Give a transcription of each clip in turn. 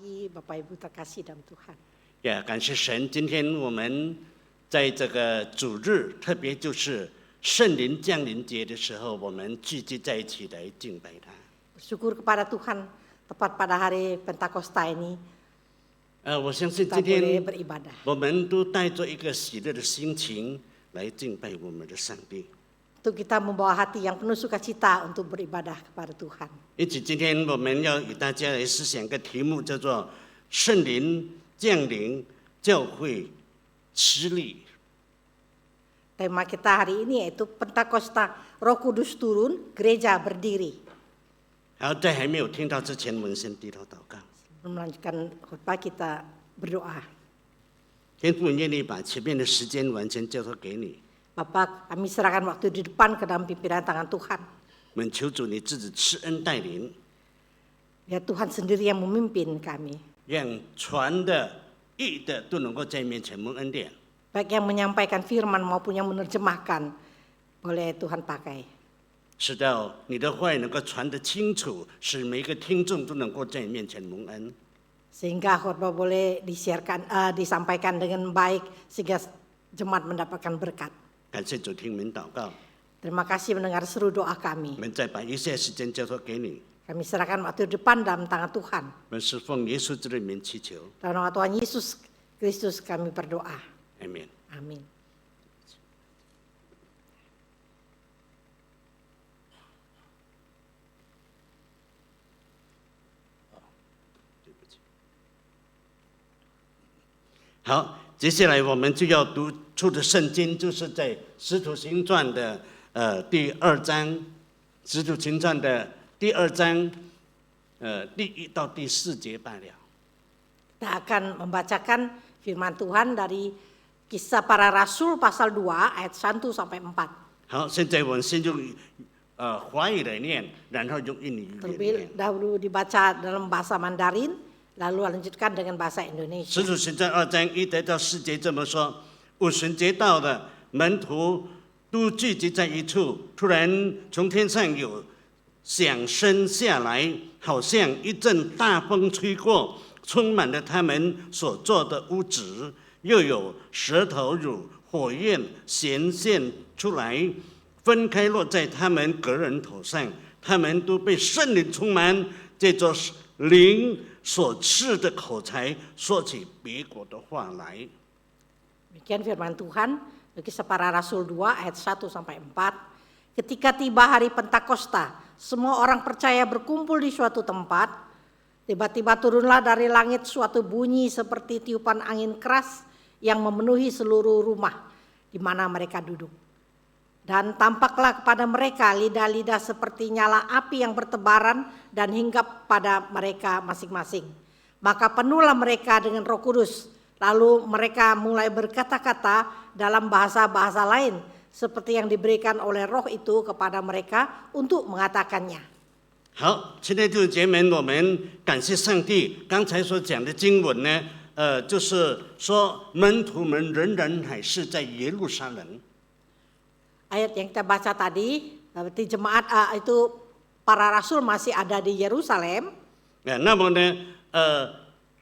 Bapak Ibu terkasih dalam Tuhan. 感谢神，今天我们在这个主日，特别就是圣灵降临节的时候，我们聚集在一起来敬拜他。 Bersyukur kepada Tuhan tepat pada hari Pentakosta ini 我相信 kita 今 boleh 天 beribadah. 我们都带着一个喜乐的心情来敬拜我们的上帝。 Untuk kita membawa hati yang penuh sukacita untuk beribadah kepada Tuhan. 因此，今天我们要与大家来思想一个题目，叫做“圣灵降临，教会吃力”。 Tema kita hari ini yaitu Pentakosta, Roh Kudus turun, gereja berdiri. 好，在还没有听到之前，我们先低头祷告。 Melanjutkan khotbah kita berdoa. 天父，愿意把前面的时间完全交托给你。 Bapak, kami serahkan waktu di depan ke dalam pimpinan tangan Tuhan. 我们求主你自己施恩带领， Ya Tuhan sendiri yang memimpin kami. 让传的、译的都能够在面前蒙恩典。 Baik yang menyampaikan firman maupun yang menerjemahkan boleh Tuhan pakai. 使到你的话语能够传得清楚，使每一个听众都能够在你面前蒙恩。 Sehingga khotbah boleh disampaikan dengan baik sehingga jemaat mendapatkan berkat. 感谢主，听我们祷告。 Terima kasih mendengar seru doa 我 kami. 们再把一些时间交托给你。 Kami serahkan waktu depan dalam tangan Tuhan. 我们是奉耶稣之名祈求， Dalam nama Tuhan Yesus Kristus kami berdoa. 阿门。 Amin. 好，接下来我们就要读出的圣经，就是在《使徒行传》的第2章，《使徒行传》的第2章第1到第4节罢了。 Kita akan membacakan firman Tuhan dari Kisah Para Rasul pasal 2 ayat 1 sampai 4. 好，现在我们先用华语来念，然后用印尼语来 Terlebih 念。 dahulu dibaca dalam bahasa Mandarin, lalu lanjutkan dengan bahasa 《 Indonesia. 使徒行传》2章1到4节这么说：五旬节到了，门徒都聚集在一处，突然从天上有响声下来，好像一阵大风吹过，充满了他们所坐的屋子，又有舌头如火焰显现出来，分开落在他们个人头上，他们都被圣灵充满，借着灵所赐的口才，说起别国的话来。 Demikian firman Tuhan, Kisah Para Rasul 2 ayat 1 sampai 4. Ketika tiba hari Pentakosta, semua orang percaya berkumpul di suatu tempat. Tiba-tiba turunlah dari langit suatu bunyi seperti tiupan angin keras yang memenuhi seluruh rumah di mana mereka duduk. Dan tampaklah kepada mereka lidah-lidah seperti nyala api yang bertebaran dan hinggap pada mereka masing-masing. Maka penuhlah mereka dengan Roh Kudus. Lalu mereka mulai berkata-kata dalam bahasa-bahasa lain seperti yang diberikan oleh Roh itu kepada mereka untuk mengatakannya. 好，亲爱的弟兄姐妹们，我们感谢上帝。刚才所讲的经文呢，就是说门徒们仍然还是在耶路撒冷。 Ayat yang kita baca tadi, berarti jemaat itu para rasul masih ada di Yerusalem. 那么呢，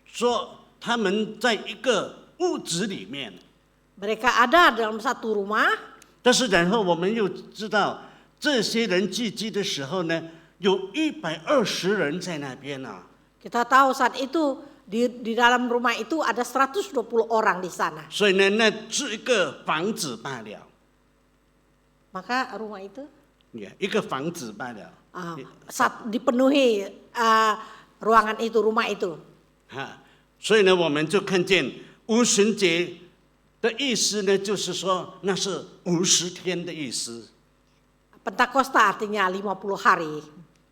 说他们在一个屋子里面， Mereka ada dalam satu rumah. 但是然后我们又知道，这些人聚集的时候呢，有120人在那边啊。 Kita tahu saat itu di dalam rumah itu ada 120 orang di sana. 所以呢，那是一个房子罢了， Maka rumah itu 一个房子罢了。 dipenuhi ruangan itu, rumah itu. 所以呢，我们就看见五旬节的意思呢，就是说那是50天的意思。 Pentakosta artinya 50 hari.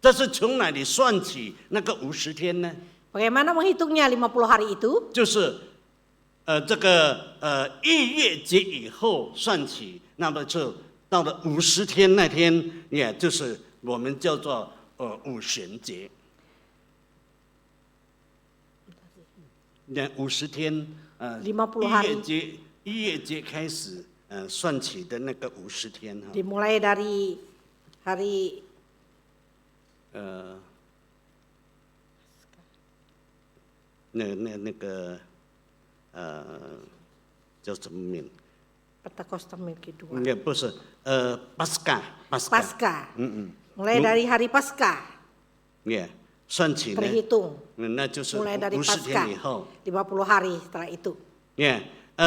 这是从哪里算起那个50天呢？ Bagaimana menghitungnya 50 hari itu? 就是这个逾越节以后算起，那么就到了50天那天，也就是我们叫做五旬节。那50天逾越节开始算起的那个50天哈。 Dimulai dari hari 那个叫什么名？ Pentakosta Milki dua. 也不是Pasca， Pasca. Mulai dari hari Pasca 也算起呢， terhitung 那就是 mulai dari 50天 Pasca 以后。 50 hari setelah itu.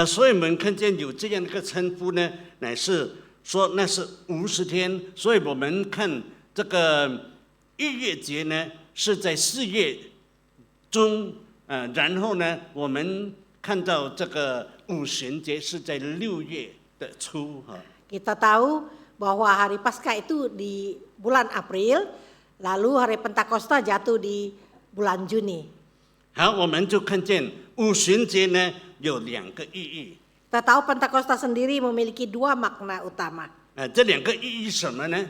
所以我们看见有这样的一个称呼呢，乃是说那是50天，所以我们看这个逾越节呢是在4月中，然后呢我们看到这个五旬节是在6月的初哈。 Kita tahu bahwa hari Paskah itu di bulan April, lalu hari Pentakosta jatuh di bulan Juni. 好，我们就看见五旬节呢有2个意义。 Kita tahu Pentakosta sendiri memiliki 2 makna utama. 这2个意义什么呢？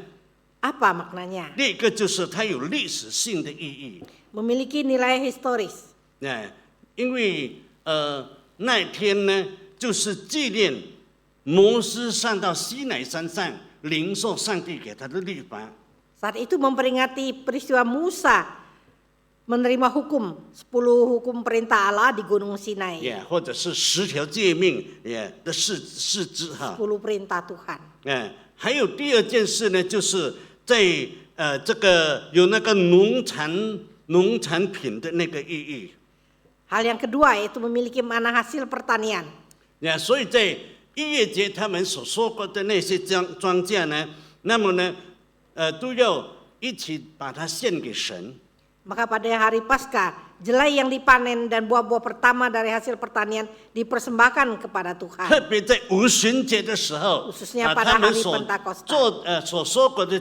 Apa maknanya? 第一个就是它有历史性的意义。 Memiliki nilai historis. 因为那天呢，就是纪念摩西上到西乃山上领受上帝给他的律法。 Saat itu memperingati peristiwa Musa menerima hukum 10 hukum perintah Allah di Gunung Sinai. 或者是10条诫命的事迹哈。 10 perintah Tuhan. 还有第二件事呢，就是在这个有那个农产品的那个意义。 Hal yang kedua yaitu memiliki mana hasil pertanian. 所以在逾越节他们所说过的那些庄稼呢，那么呢，都要一起把它献给神。 Maka pada hari Paskah, jelai yang dipanen dan buah-buah pertama dari hasil pertanian dipersembahkan kepada Tuhan. 特别在五旬节的时候， Khususnya pada 他们 hari 所 Pentakosta. 所说过的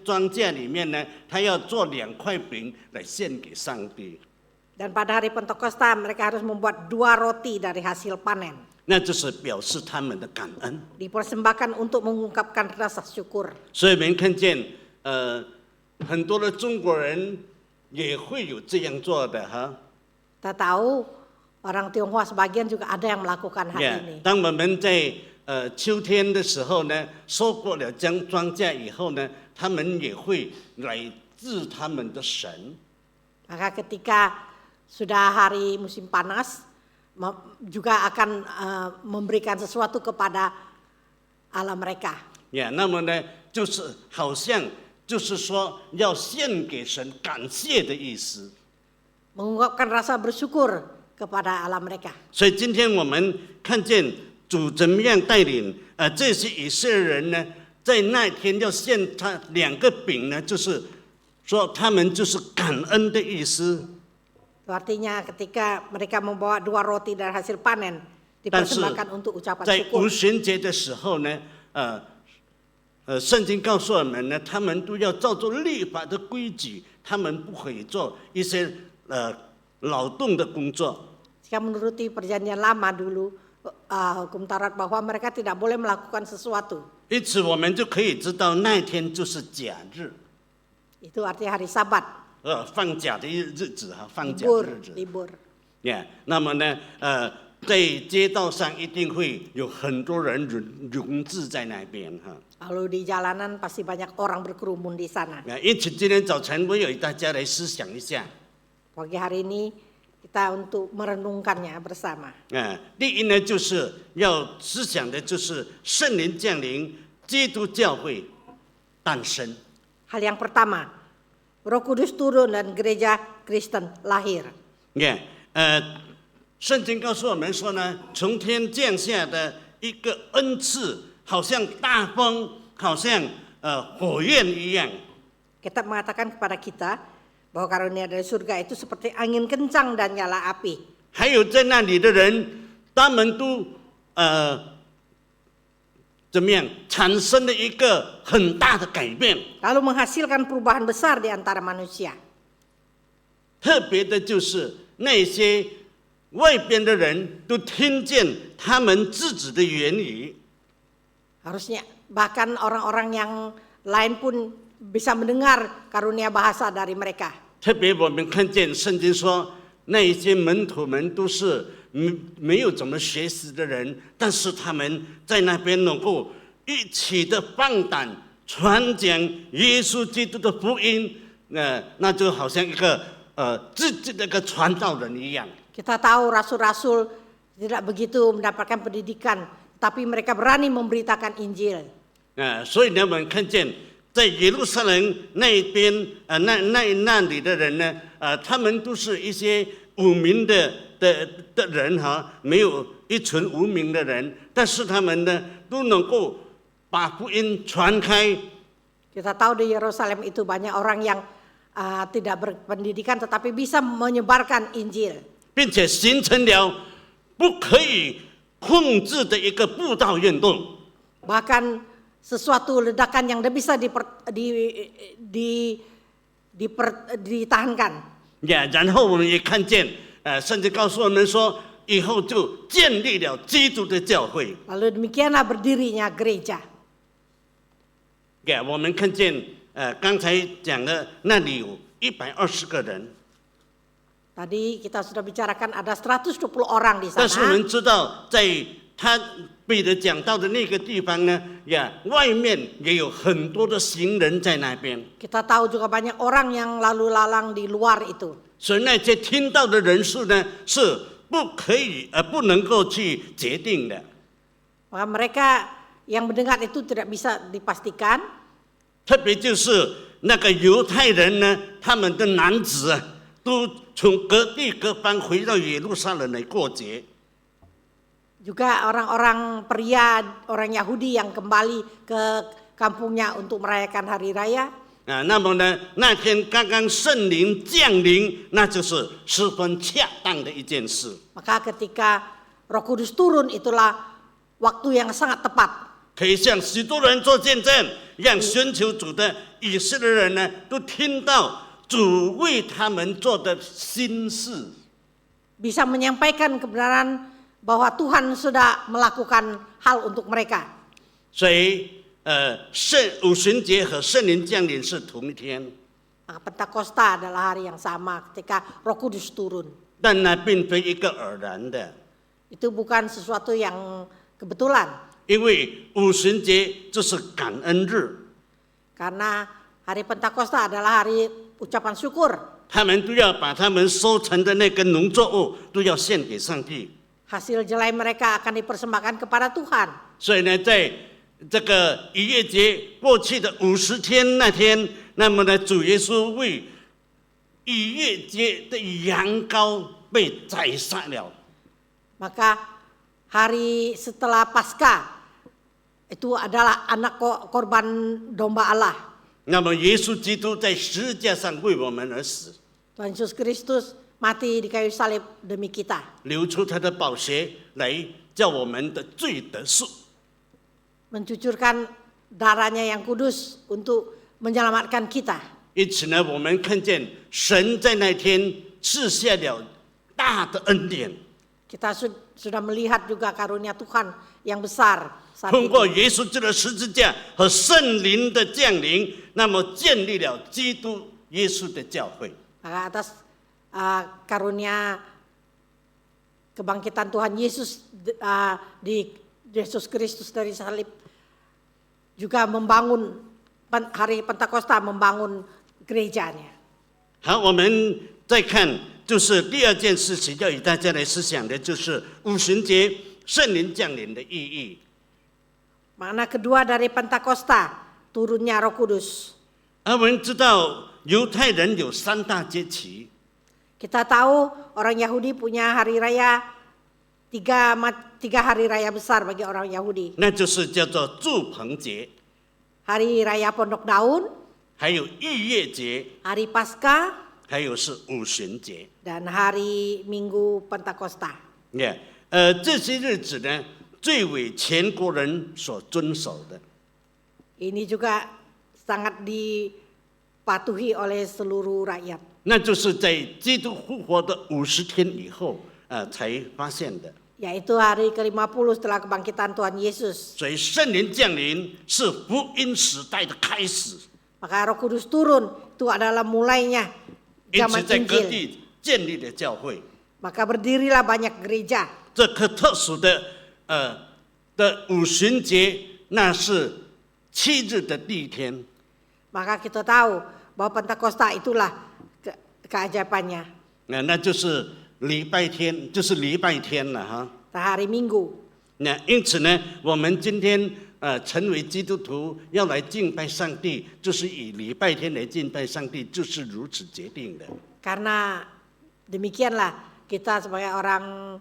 庄稼里面呢，他要做2块饼来献给上帝。 Dan pada hari Pentakosta mereka harus membuat 2 roti dari hasil panen. 那就是表示他们的感恩。 Dipersembahkan untuk mengungkapkan rasa syukur. 所以我们看见，很多的中国人也会有这样做的哈。 Kita tahu orang Tionghoa sebagian juga ada yang melakukan hal ini. 当我们在秋天的时候呢，收获了庄稼以后呢，他们也会来治他们的神。 Maka ketika sudah hari musim panas, juga akan memberikan sesuatu kepada Allah mereka. 那么呢，就是好像就是说要献给神感谢的意思。 Mengungkapkan rasa bersyukur kepada Allah mereka. 所以今天我们看见主怎么样带领这些以色列人呢，在那天要献他2个饼呢，就是说他们就是感恩的意思。 Itu artinya ketika mereka membawa 2 roti dari hasil panen, dipersembahkan untuk ucapan 在五 syukur. 旬节的时候呢，圣经告诉我们呢，他们都要照着律法的规矩，他们不可以做一些劳动的工作。 Jika menuruti perjanjian lama dulu, hukum Taurat bahwa mereka tidak boleh melakukan sesuatu. 因此我们就可以知道那天就是假日， Itu artinya hari Sabat, 放假的日子哈，放假的 libur, 日子。 libur. 那么呢，在街道上一定会有很多人融聚在那边哈。 Lalu di jalanan pasti banyak orang berkerumun di sana. 因此今天早晨我有大家来思想一下。 Pagi hari ini kita untuk merenungkannya bersama. 第一呢，就是要思想的就是圣灵降临，基督教会诞生。 Hal yang pertama, Roh Kudus turun dan gereja Kristen lahir. 圣经告诉我们说呢，从天降下的一个恩赐，好像大风，好像火焰一样。 Kitab mengatakan kepada kita bahwa karunia dari surga itu seperti angin kencang dan nyala api. 还有在那里的人，他们都怎么样产生了一个很大的改变。 Lalu menghasilkan perubahan besar di antara manusia. 特别的就是那些外边的人都听见他们自己的言语。 Harusnya bahkan orang-orang yang lain pun bisa mendengar karunia bahasa dari mereka. 特别我们看见圣经说，那一些门徒们都是没有怎么学习的人，但是他们在那边能够一起的放胆传讲耶稣基督的福音，那就好像一个自己的一个传道人一样。Kita tahu rasul-rasul tidak begitu mendapatkan pendidikan, tapi mereka berani memberitakan Injil. 所以呢，我们看见在耶路撒冷那边那里的人呢，他们都是一些无名的人哈，没有一群无名的人，但是他们呢都能够把福音传开。 Kita tahu di Yerusalem itu banyak orang yang tidak berpendidikan tetapi bisa menyebarkan Injil. 并且形成了不可以控制的一个布道运动。 Bahkan sesuatu ledakan yang tidak bisa ditahankan. 然后我们也看见，甚至告诉我们说，以后就建立了基督的教会。 Lalu demikianlah berdirinya gereja. 我们看见，刚才讲的那里有120个人。 Tadi kita sudah bicarakan ada 120 orang di 但是我 sana. 们知道，在他彼得讲到的那个地方呢，外面也有很多的行人在那边。 Kita tahu juga banyak orang yang lalu lalang di luar itu. 所以那些听到的人数呢，是不能够去决定的。 Maka mereka yang mendengar itu tidak bisa dipastikan. 特别就是那个犹太人呢，他们的男子都从各地各方回到耶路撒冷来过节。 Juga orang-orang pria, orang Yahudi yang kembali ke kampungnya untuk merayakan hari raya. 那么呢，那天刚刚圣灵降临，那就是十分恰当的一件事。 Maka ketika Roh Kudus turun itulah waktu yang sangat tepat. 可以向许多人做见证，让寻求主的以色列人呢，都听到主为他们做的新事。 Bisa menyampaikan kebenaran bahwa Tuhan sudah melakukan hal untuk mereka. 所以，五旬节和圣灵降临是同一天， Maka Pentakosta adalah hari yang sama ketika Roh Kudus turun. 但那并非一个偶然的， Itu bukan sesuatu yang kebetulan. 因为五旬节就是感恩日， Karena hari Pentakosta adalah hari ucapan syukur. 他们都要把他们收成的那个农作物都要献给上帝。 Hasil jelai mereka akan dipersembahkan kepada Tuhan. 所以呢，在这个逾越节过去的50天那天，那么呢，主耶稣为逾越节的羊羔被宰杀了。 Maka hari setelah Paskah itu adalah anak korban domba Allah. 那么耶稣基督在十字架上为我们而死， Tuhan Yesus Kristus mati di kayu salib demi kita. 流出他的宝血来叫我们的罪得赦。 Mencucurkan darahnya yang kudus untuk menyelamatkan kita. 因此呢，我们看见神在那天赐下了大的恩典， Kita sudah melihat juga karunia Tuhan yang besar saat 通过 itu. 耶稣基督的十字架和圣灵的降临，那么建立了基督耶稣的教会。 Maka atas karunia kebangkitan Tuhan Yesus di Yesus Kristus dari salib juga membangun hari Pentakosta, membangun gerejanya. 好，我们再看，就是第二件事情要与大家来思想的，就是五旬节圣灵降临的意义。 Makna kedua dari Pentakosta, turunnya Roh Kudus. 而我们知道犹太人有三大节期， Kita tahu orang Yahudi punya hari raya, tiga hari raya besar bagi orang Yahudi. 那就是叫做住棚节， Hari raya Pondok Daun, 还有逾越节， hari Paskah, 还有是五旬节。 dan hari Minggu Pentakosta. 这些日子呢，最为全国人所遵守的。 Ini juga sangat dipatuhi oleh seluruh rakyat. 那就是在基督复活的50天以后，才发现的。 Yaitu hari ke-50 setelah kebangkitan Tuhan Yesus. 所以圣灵降临是福音时代的开始， Maka Roh Kudus turun, itu adalah mulainya 因 zaman 此在各 Injil. 地建立了教会。 Maka berdirilah banyak gereja. 这个特殊的五旬节，那是7日的第一天。 Maka kita tahu bahwa Pentakosta itulah keajaibannya. 那就是礼拜天就是礼拜天了哈。hari Minggu. 那因此呢，我们今天成为基督徒要来敬拜上帝，就是以礼拜天来敬拜上帝，就是如此决定的。Karena demikianlah kita sebagai orang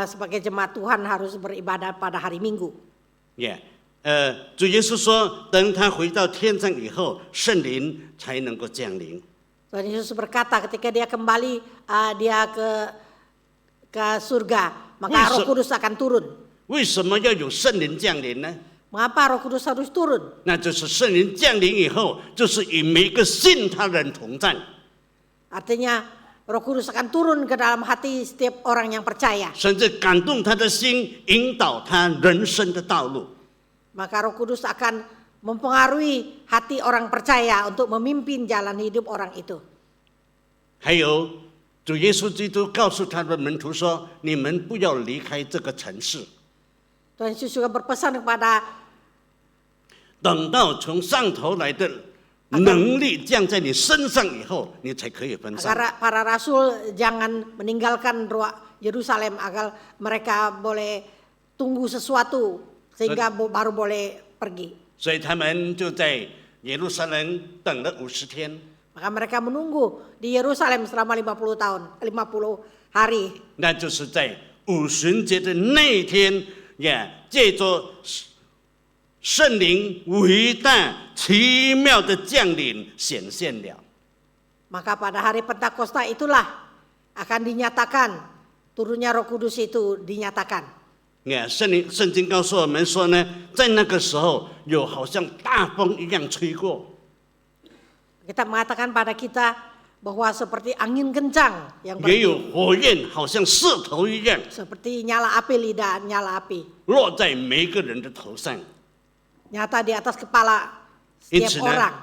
sebagai jemaat Tuhan harus beribadah pada hari Minggu. 主耶稣说，等他回到天上以后，圣灵才能够降临。Tuhan Yesus berkata ketika dia kembali dia ke surga, maka Roh Kudus akan turun. 为什么要有圣灵降临呢？ Mengapa Roh Kudus harus turun? 那就是圣灵降临以后，就是与每个信他人同在。 Artinya Roh Kudus akan turun ke dalam hati setiap orang yang percaya. 甚至感动他的心，引导他人生的道路。 Maka Roh Kudus akan mempengaruhi hati orang percaya untuk memimpin jalan hidup orang itu. 还有，主耶稣基督告诉他的门徒说：“你们不要离开这个城市， Tuhan Yesus juga berpesan kepada 等到从上头来的能力降在你身上以后，你才可以分散。” agar para rasul jangan meninggalkan Yerusalem agar mereka boleh tunggu sesuatu sehingga baru boleh pergi. 所以他们就在耶路撒冷等了50天。 Maka mereka menunggu di Yerusalem selama 50 tahun, 50 hari. 那就是在五旬节的那一天，借着圣灵伟大奇妙的降临显现了。 Maka pada hari Pentakosta itulah akan dinyatakan turunnya Roh Kudus itu dinyatakan. 圣经告诉我们说呢，在那个时候有好像大风一样吹过。 Kita mengatakan pada kita bahwa seperti angin kencang yang 也有火焰，好像射头一样， seperti nyala api, lidah nyala api, 落在每一个人的头上。 nyata di atas kepala 因此 setiap 呢， orang.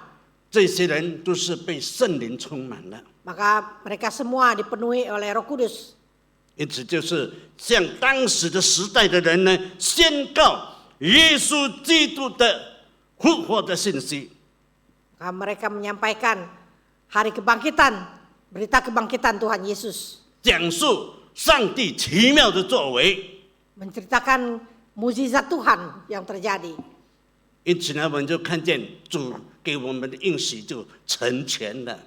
这些人都是被圣灵充满了。 Maka mereka semua dipenuhi oleh Roh Kudus. 因此，就是向当时的时代的人呢，宣告耶稣基督的复活的信息。 Maka mereka menyampaikan hari kebangkitan, berita kebangkitan Tuhan Yesus. 讲述上帝奇妙的作为。 Menceritakan mukjizat Tuhan yang terjadi. 因此呢，我们就看见主给我们的应许就成全了。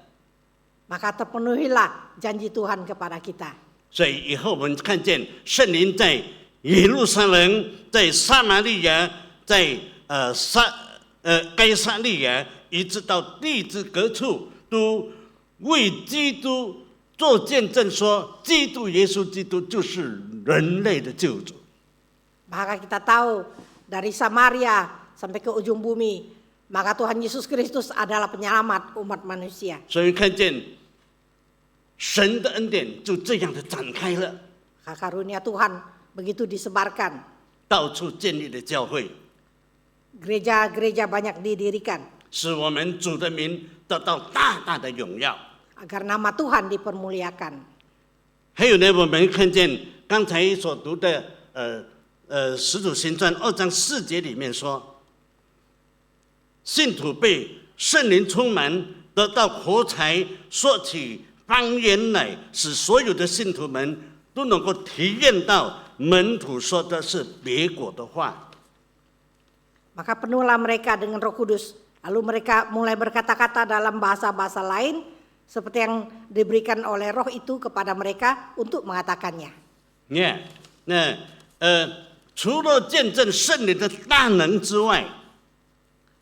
Maka terpenuhilah janji Tuhan kepada kita. 所以以后我们看见圣灵在耶路撒冷、在撒玛利亚、在该撒利亚，一直到地之各处，都为基督做见证说，基督耶稣基督就是人类的救主。 Maka kita tahu dari Samaria sampai ke ujung bumi, maka Tuhan Yesus Kristus adalah penyelamat umat manusia. 所以看见神的恩典就这样的展开了， Karunia Tuhan begitu disebarkan. 到处建立了教会， Gereja-gereja banyak didirikan 使我们主的名得到大大的荣耀。 agar nama Tuhan dipermuliakan. 还有呢，我们看见刚才所读的使徒行传2章4节里面说，信徒被圣灵充满，得到活才，说起方言来，使所有的信徒们都能够体验到门徒说的是别国的话。 Maka penuhlah mereka dengan Roh Kudus. Lalu mereka mulai berkata-kata dalam bahasa-bahasa lain seperti yang diberikan oleh Roh itu kepada mereka untuk mengatakannya. 那除了见证圣灵的大能之外，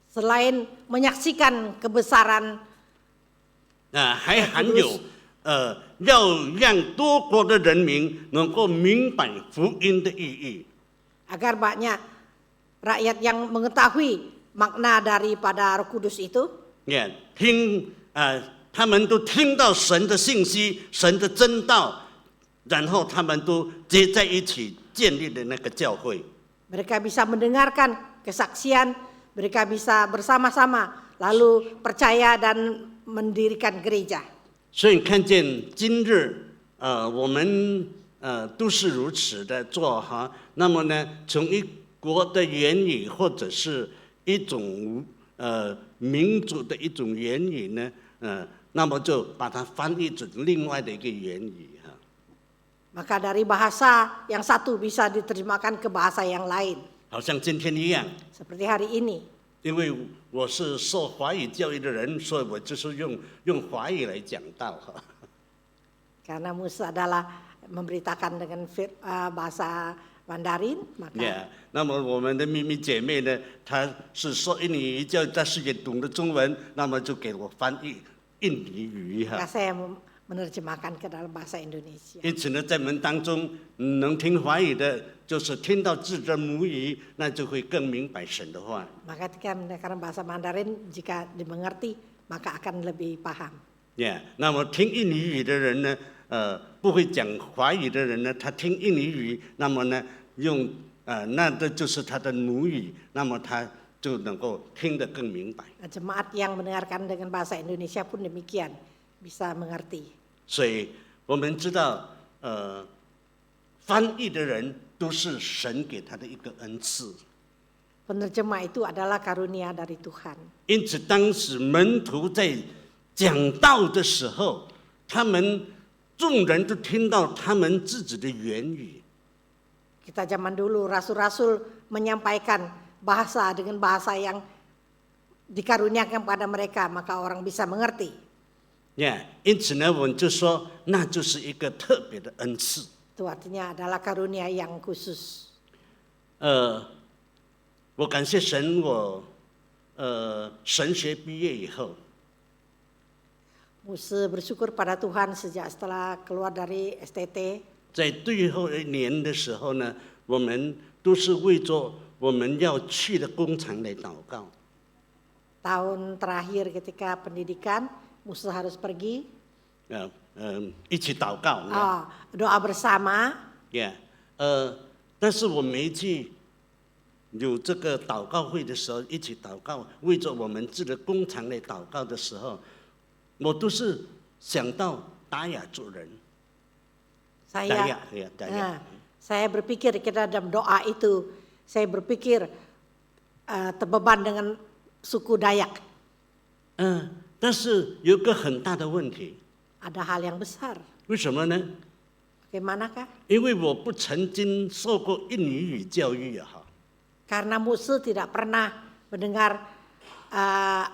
Selain menyaksikan kebesaran 还含有要让多国的人民能够明白福音的意义。 agar banyak rakyat yang mengetahui makna daripada Roh Kudus itu. 他们都听到神的信息、神的真道，然后他们都结在一起建立了那个教会。 Mereka bisa mendengarkan kesaksian, mereka bisa bersama-sama lalu percaya dan mendirikan gereja. 所以看见今日我们都是如此的做哈。那么呢，从一国的言语或者是一种民族的一种言语呢，那么就把它翻译成另外的一个言语哈。Maka dari bahasa yang satu bisa diterjemahkan ke bahasa yang lain. 好像今天一样， Seperti hari ini. 因为我是受华语教育的人，所以我就是用华语来讲道哈。Karena Mus adalah memberitakan dengan bahasa Mandarin, maka Yeah， 那么我们的秘密姐妹呢，她是说印尼语教育，但是也懂得中文，那么就给我翻译印尼语 maka 哈。 saya menerjemahkan ke dalam bahasa Indonesia. 因此呢，在我们当中能听华语的，就是听到自己的母语，那就会更明白神的话。 Maka ketika mendengarkan bahasa Mandarin, jika dimengerti, maka akan lebih paham. Yeah， 那么听印尼语的人呢，不会讲华语的人呢，他听印尼语，那么呢，那这就是他的母语，那么他就能够听得更明白。 Nah, jemaat yang mendengarkan dengan bahasa Indonesia pun demikian, bisa mengerti. 所以我们知道，翻译的人都是神给他的一个恩赐。 Penerjemah itu adalah karunia dari Tuhan. 因此，当时门徒在讲道的时候，他们众人都听到他们自己的原语。 Kita zaman dulu rasul-rasul menyampaikan bahasa dengan bahasa yang dikaruniakan pada mereka, maka orang bisa mengerti. 因此呢，我们就说，那就是一个特别的恩赐。 Itu artinya adalah karunia yang khusus. 我感谢神，我神学毕业以后， Mus bersyukur pada Tuhan sejak setelah keluar dari STT. 在最后一年的时候呢，我们都是为着我们要去的工厂来祷告。 Tahun terakhir ketika pendidikan, Mus harus pergi. 一起祷告。 Doa bersama. 但是我每一次有这个祷告会的时候，一起祷告，为着我们自己的工厂来祷告的时候，我都是想到达雅族人。 Saya berpikir kita dalam doa itu, saya berpikir terbeban dengan suku Dayak. 但是有个很大的问题， Ada hal yang besar. 为什么呢？ Bagaimanakah? 因为我不曾经受过印尼语教育也好， Karena Mus tidak pernah mendengar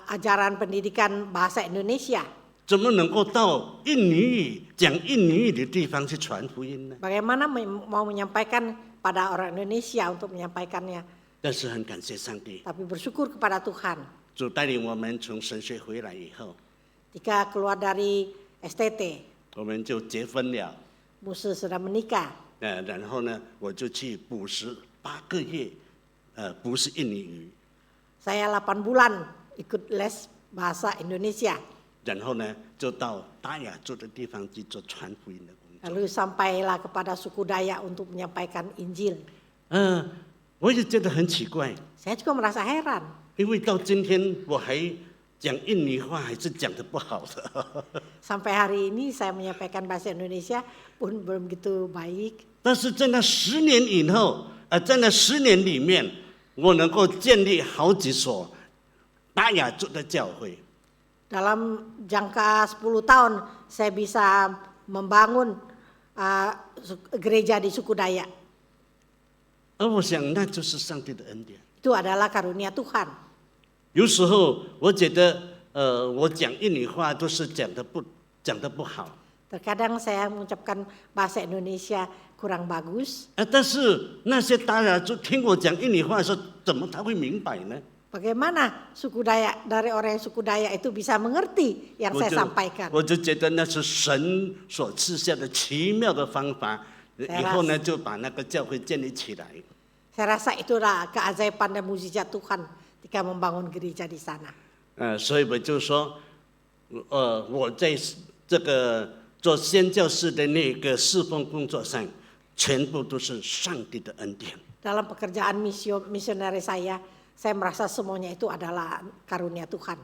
ajaran pendidikan bahasa Indonesia. 怎么能够到印尼语讲印尼语的地方去传福音呢？ Bagaimana mau menyampaikan pada orang Indonesia untuk menyampaikannya? 但是很感谢上帝， Tapi bersyukur kepada Tuhan. 主带领我们从神学回来以后， Ketika keluar dari STT, 我们就结婚了。 Mus sudah menikah. 然后呢，我就去补习8个月，不是印尼语。 Saya 8 bulan ikut les bahasa Indonesia. 然后呢，就到达雅族的地方去做传福音的工作。 Lalu sampailah kepada suku Dayak untuk menyampaikan Injil. 我也觉得很奇怪， Saya juga merasa heran. 因为到今天我还讲印尼话，还是讲得不好的。 Sampai hari ini saya menyampaikan bahasa Indonesia pun belum begitu baik. 但是在那10年以后，在那10年里面，我能够建立好几所达雅族的教会。 Dalam jangka 10 tahun saya bisa membangun gereja di suku Dayak. 而我想，那就是上帝的恩典。 Itu adalah karunia Tuhan. 有时候我觉得，我讲印尼话都是讲得不好。 Terkadang saya mengucapkan bahasa Indonesia kurang bagus. 但是那些达雅族听我讲印尼话的时候，怎么他会明白呢？ Bagaimana suku Dayak dari orang yang suku Dayak itu bisa mengerti yang saya sampaikan? 我就觉得那是神所赐下的奇妙的方法。以后呢，就把那个教会建立起来。 Saya rasa itulah keajaiban dan mujizat Tuhan ketika membangun gereja di sana. 所以我就说，我在这个做宣教士的那个侍奉工作上，全部都是上帝的恩典。 Dalam pekerjaan misioneri saya merasa semuanya itu adalah karunia Tuhan.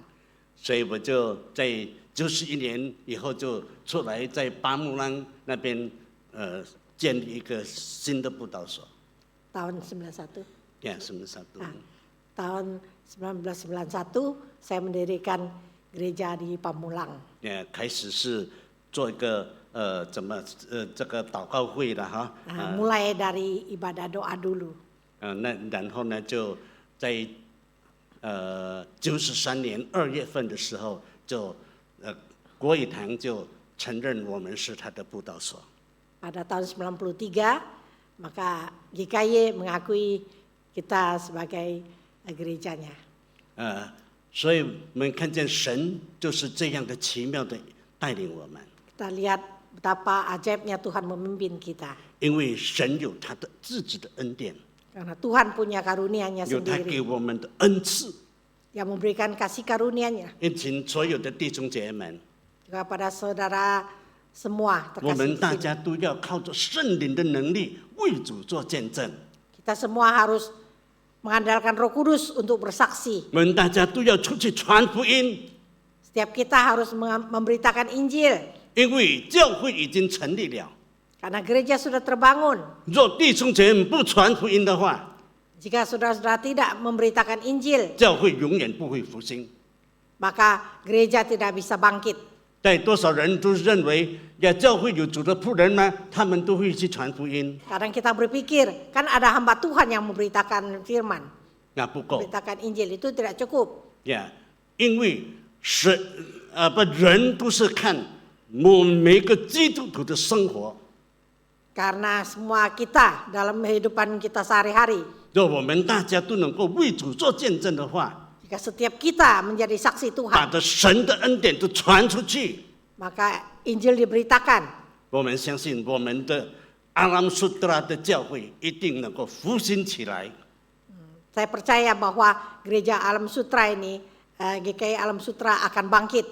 所以我就在91年以后就出来，在巴木兰那边建立一个新的布道所。 Tahun 91. Ya, 91. Tahun 1991 saya mendirikan gereja di Pamulang. 开始是做一个这个祷告会了哈。Mulai dari ibadah doa dulu. 那然后呢，就在93年2月份的时候，就国语堂就承认我们是他的布道所。Pada tahun 93, maka GKY mengakui kita sebagai gerejanya. 所以我们看见神就是这样的奇妙的带领我们。Kita lihat betapa ajaibnya Tuhan memimpin kita. 因为神有他的自己的恩典， Karena Tuhan punya karunia-Nya 有他 sendiri 给我们的恩赐。 yang memberikan kasih karunia-Nya. 因此，所有的弟兄姐妹们， Juga pada saudara semua 我 terkasih 们 di 大 sini. 家都要靠着圣灵的能力为主做见证。 Kita semua harus mengandalkan Roh Kudus untuk bersaksi. 我们大家都要出去传福音， Setiap kita harus memberitakan Injil 因为教会已经成立了。 karena gereja sudah terbangun. 若弟兄姐妹不传福音的话， Jika saudara-saudara tidak memberitakan Injil, 教会永远不会复兴。 maka gereja tidak bisa bangkit. 但多少人都认为，教会有主的仆人呢，他们都会去传福音， Kadang kita berpikir, kan ada hamba Tuhan yang memberitakan firman, 那不够。 memberitakan Injil, itu tidak cukup. 因为人都是看我们每个基督徒的生活。 Karena semua kita dalam kehidupan kita sehari-hari, 若我们大家都能够为主做见证的话， jika setiap kita menjadi saksi 把 Tuhan, 着神的恩典都传出去， maka Injil diberitakan. 我们相信我们的阿拉姆苏特拉的教会一定能够复兴起来。 Saya percaya bahwa gereja Alam Sutra ini, GKI Alam Sutra akan bangkit.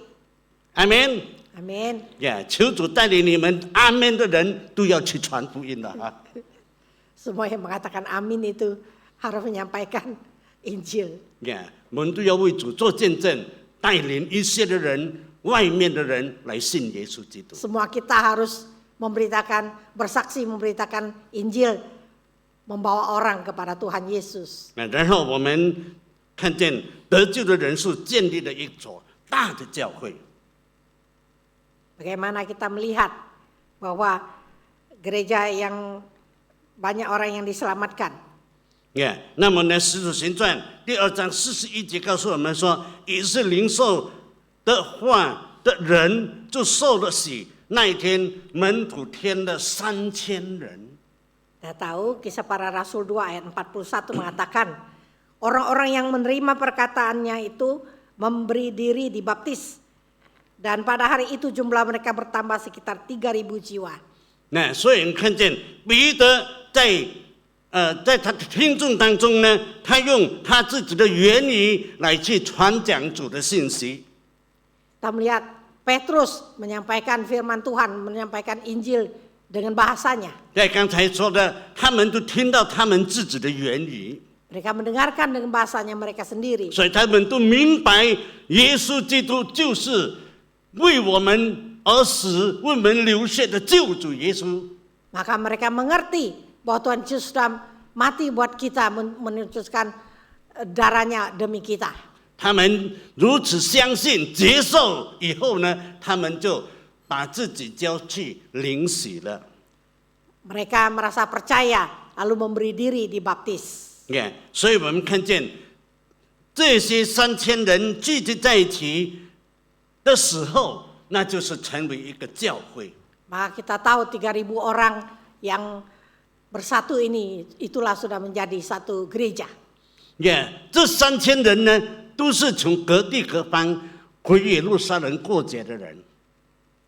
阿门。 Amin. 求主带领你们，阿门的人都要去传福音了啊！ Semua yang mengatakan amin itu harus menyampaikan Injil. 我们都要为主做见证，带领一些的人，外面的人来信耶稣基督。 Semua kita harus memberitakan, bersaksi memberitakan Injil, membawa orang kepada Tuhan Yesus. 然后我们看见得救的人数建立了一所大的教会。 Bagaimana kita melihat bahwa gereja yang banyak orang yang diselamatkan. 那么呢，《使徒行传》第2章41节告诉我们说，也是领受的话的人就受了洗。那一天，门徒添了3000人。 Kita tahu Kisah Para Rasul 2 ayat 41 mengatakan orang-orang yang menerima perkataannya itu memberi diri dibaptis. Dan pada hari itu jumlah mereka bertambah sekitar 3.000 jiwa. 那所以你看见彼得在他的听众当中呢，他用他自己的言语来去传讲主的信息。 Kita melihat Petrus menyampaikan firman Tuhan, menyampaikan Injil dengan bahasanya. 在刚才说的，他们都听到他们自己的言语， Mereka mendengarkan dengan bahasanya mereka sendiri. 所以他们都明白耶稣基督就是为我们而死、为我们流血的救主耶稣。 Maka mereka mengerti bahwa Tuhan Yesus sudah mati buat kita, menutuskan darahnya demi kita. 他们如此相信、接受以后呢，他们就把自己交去领洗了。 Mereka merasa percaya, lalu memberi diri dibaptis. 所以我们看见这些3000人聚集在一起的时候，那就是成为一个教会。 Maka kita tahu 3.000 orang yang bersatu ini, itulah sudah menjadi satu gereja. 这3000人呢，都是从各地各方回耶路撒冷过节的人。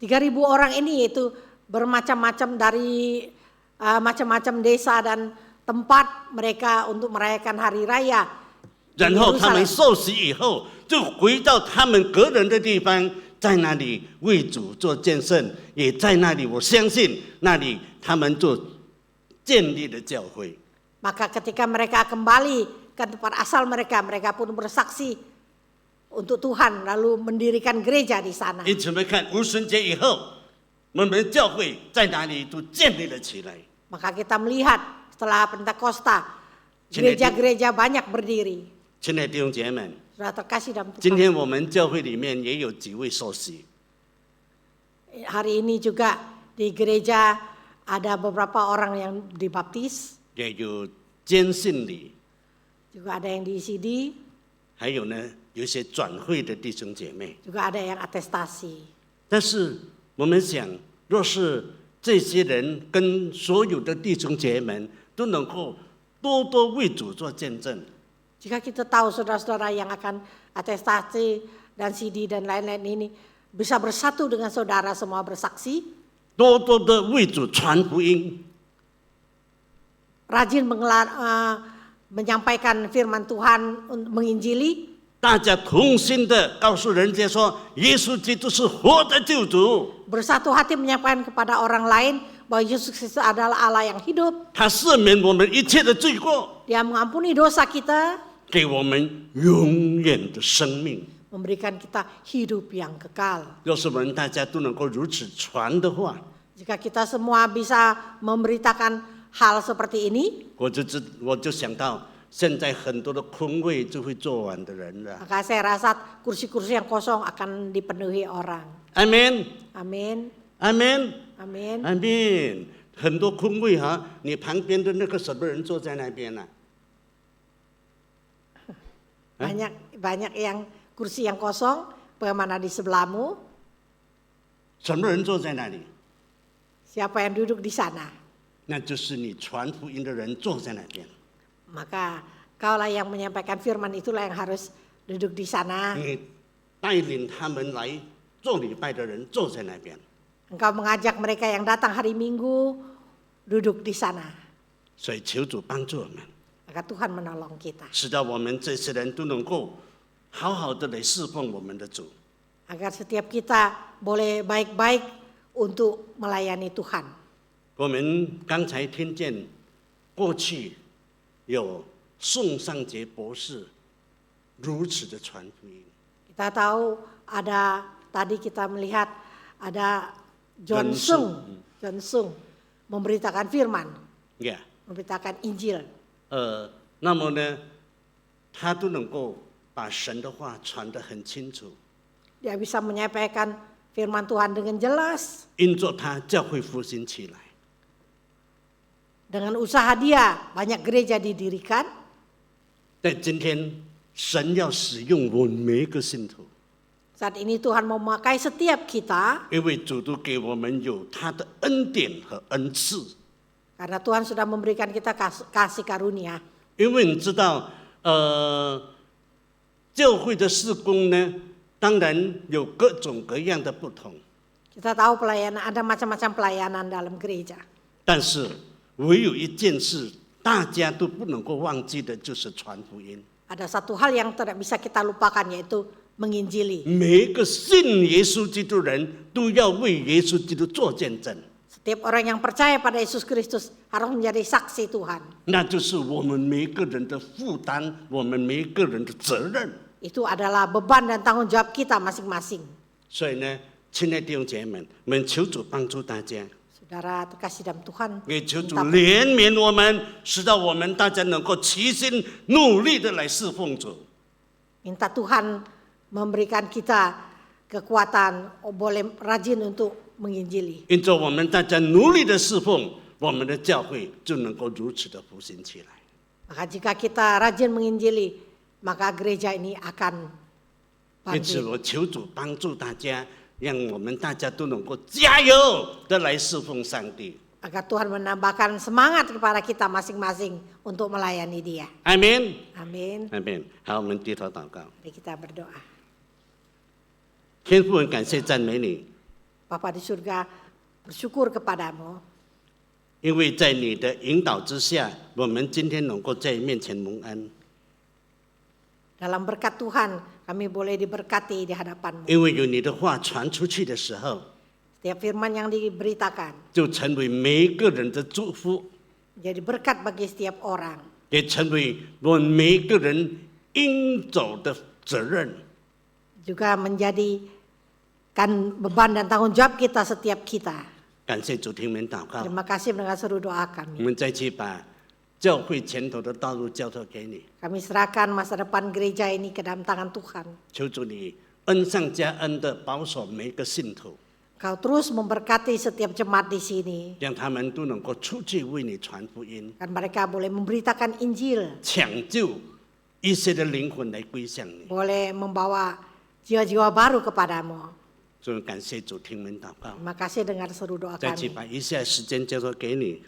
3.000 orang ini itu bermacam-macam dari macam-macam desa dan tempat mereka untuk merayakan hari raya. 然后他们受洗以后，就回到他们个人的地方，在那里为主做见证，也在那里，我相信那里他们就建立了教会。 Maka ketika mereka kembali ke tempat asal mereka, mereka pun bersaksi untuk Tuhan, lalu mendirikan gereja di sana. 因此，我们看无旬节以后，我们的教会在哪里都建立了起来。 Maka kita melihat setelah Pentakosta, gereja-gereja banyak berdiri. 亲爱的弟兄姐妹们， Saudara terkasih dalam 今 Tuhan. 天我们教会里面也有几位受洗， Hari ini juga di gereja ada beberapa orang yang dibaptis, 也有坚信礼， juga ada yang di ECD, 还有呢有一些转会的弟兄姐妹。 juga ada yang atestasi. 但是我们想，若是这些人跟所有的弟兄姐妹们都能够多多为主做见证， Jika kita tahu saudara-saudara yang akan atestasi dan CD dan lain-lain ini bisa bersatu dengan saudara semua bersaksi, 多多的为主传福音， rajin menyampaikan firman Tuhan, menginjili, 大家同心的告诉人家说，耶稣基督是活的救主， bersatu hati menyampaikan kepada orang lain bahwa Yesus Kristus adalah Allah yang hidup. 他赦免我们一切的罪过， Dia mengampuni dosa kita, 给我们永远的生命。 memberikan kita hidup yang kekal. 要是我们大家都能够如此传的话， Jika kita semua bisa memberitakan hal seperti ini, 我就想到，现在很多的空位就会坐完的人了。 maka saya rasa kursi-kursi yang kosong akan dipenuhi orang. 阿门， Amin, 阿门， amin. 阿门。很多空位哈，你旁边的那个什么人坐在那边呢、 Banyak yang kursi yang kosong, bagaimana di sebelahmu? 什么人坐在那里？ Siapa yang duduk di sana? 那就是你传福音的人坐在那边。 Maka kaulah yang menyampaikan firman, itulah yang harus duduk di sana. 你带领他们来做礼拜的人坐在那边。 Engkau mengajak mereka yang datang hari Minggu duduk di sana. 所以求主帮助我们， Maka Tuhan menolong kita. 使到我们这些人都能够好好的来侍奉我们的主。 Agar setiap kita boleh baik-baik untuk melayani Tuhan. 我们刚才听见，过去有宋尚杰博士如此的传福音， Kita tahu tadi kita melihat ada John Sung memberitakan firman, 呀、 memberitakan Injil. 那么呢，他都能够把神的话传得很清楚， Dia bisa menyampaikan firman Tuhan dengan jelas. 因着他教会复兴起来。 Dengan usaha dia banyak gereja didirikan. 在今天，神要使用我们每一个信徒， Saat ini Tuhan memakai setiap kita 因为主都给我们有他的恩典和恩赐。 karena Tuhan sudah memberikan kita kasih karunia. 因为你知道，教会的事工呢，当然有各种各样的不同， Kita tahu pelayanan, ada macam-macam pelayanan dalam gereja. 但是唯有一件事，大家都不能够忘记的，就是传福音。 Ada satu hal yang tidak bisa kita lupakan, yaitu menginjili. 每一个信耶稣基督人都要为耶稣基督做见证， Setiap orang yang percaya pada Yesus Kristus harus menjadi saksi Tuhan. 那就是我们每一个人的负担，我们每一个人的责任。 Itu adalah beban dan tanggung jawab kita masing-masing. 所以呢，亲爱的弟兄姐妹们，我们求主帮助大家， Saudara terkasih dalam Tuhan, 也求主 minta 怜悯我们，使到我们大家能够齐心努力的来侍奉主。 Tuhan memberikan kita kekuatan, boleh rajin untuk menginjili. 因着我们大家努力的侍奉，我们的教会就能够如此的复兴起来。 Maka jika kita rajin menginjili, maka gereja ini akan 因此， bangkit. 我求主帮助大家，让我们大家都能够加油的来侍奉上帝。 Agar Tuhan menambahkan semangat kepada kita masing-masing untuk melayani Dia. 阿门， Amin. 阿门。好，我们低头祷告。 Mari kita berdoa. 天父，感谢赞美你， Bapa di surga, bersyukur kepadamu. 因为在你的引导之下，我们今天能够在面前蒙安。 Dalam berkat Tuhan, kami boleh diberkati di hadapan-Mu. 因为有你的话传出去的时候， Setiap firman yang diberitakan 就成为每一个人的祝福， jadi berkat bagi setiap orang. 也成为我们每一个人应走的责任。 Juga menjadikan beban dan tanggung jawab kita setiap kita. 感谢主听我们祷告， Terima kasih mendengar seru doa 我 kami. 们再去把教会前途的道路交托给你， Kami serahkan masa depan gereja ini ke dalam tangan Tuhan. 求主你恩上加恩的保守每一个信徒， Kau terus memberkati setiap jemaat di sini. 让他们都能够出去为你传福音， Dan mereka boleh memberitakan Injil, 抢救一些的灵魂来归向你。 boleh membawa jiwa-jiwa baru kepadamu. 所以感谢主，听门祷告。 Terima kasih dengar seru doa 再次 kami. 把以下时间交托给你。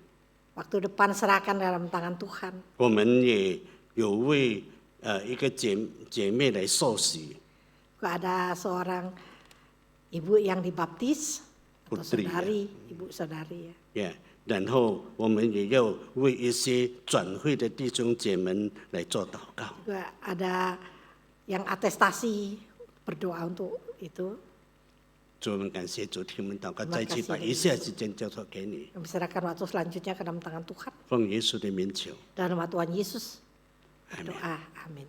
Waktu depan serahkan dalam tangan Tuhan. 我们也有为一个姐妹来受洗， Ada seorang ibu yang dibaptis atau Putri, ya. saudari, ibu saudari ya. 然后我们也要为一些转会的弟兄姐妹来做祷告。 Juga ada yang atestasi, berdoa untuk itu. 主，我们感谢主，听门祷告， Terima 再次 kasih 把以下时间交托给你， Kami serahkan waktu selanjutnya ke dalam tangan Tuhan. 奉耶稣的名求， Dalam nama Tuhan Yesus 阿门。 doa, amin.